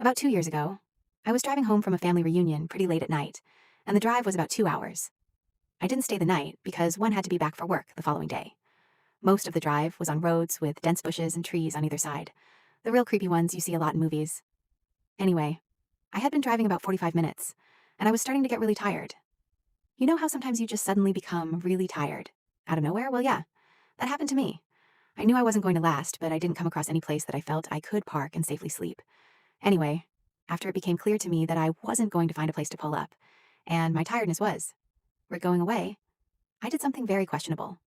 About 2 years ago, I was driving home from a family reunion pretty late at night, and the drive was about 2 hours. I didn't stay the night because one had to be back for work the following day. Most of the drive was on roads with dense bushes and trees on either side, the real creepy ones you see a lot in movies. Anyway, I had been driving about 45 minutes, and I was starting to get really tired. You know how sometimes you just suddenly become really tired? Out of nowhere? Well, yeah, that happened to me. I knew I wasn't going to last, but I didn't come across any place that I felt I could park and safely sleep. Anyway, after it became clear to me that I wasn't going to find a place to pull up, and my tiredness were going away, I did something very questionable.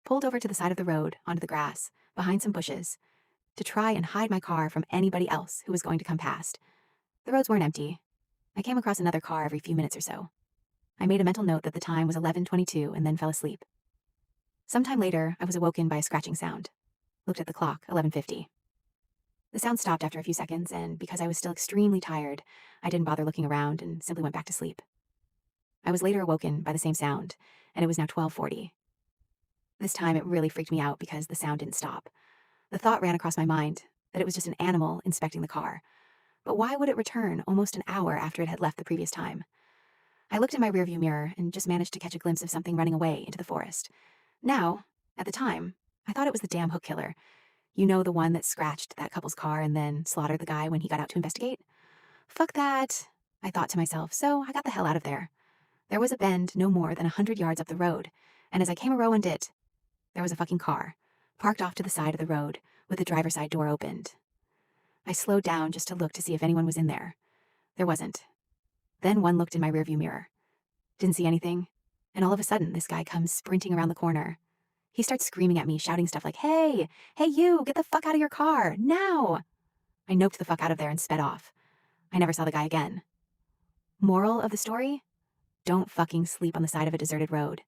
Pulled over to the side of the road, onto the grass, behind some bushes, to try and hide my car from anybody else who was going to come past. The roads weren't empty. I came across another car every few minutes or so. I made a mental note that the time was 11:22 and then fell asleep. Sometime later, I was awoken by a scratching sound. Looked at the clock, 11:50. The sound stopped after a few seconds, and because I was still extremely tired, I didn't bother looking around and simply went back to sleep. I was later awoken by the same sound, and it was now 12:40. This time it really freaked me out because the sound didn't stop. The thought ran across my mind that it was just an animal inspecting the car. But why would it return almost an hour after it had left the previous time? I looked in my rearview mirror and just managed to catch a glimpse of something running away into the forest. Now, at the time, I thought it was the damn hook killer. You know, the one that scratched that couple's car and then slaughtered the guy when he got out to investigate? Fuck that, I thought to myself, so I got the hell out of there. There was a bend no more than 100 yards up the road, and as I came around it, there was a fucking car, parked off to the side of the road, with the driver's side door opened. I slowed down just to look to see if anyone was in there. There wasn't. Then one looked in my rearview mirror. Didn't see anything, and all of a sudden, this guy comes sprinting around the corner. He starts screaming at me, shouting stuff like, "Hey, hey you, get the fuck out of your car, now!" I noped the fuck out of there and sped off. I never saw the guy again. Moral of the story? Don't fucking sleep on the side of a deserted road.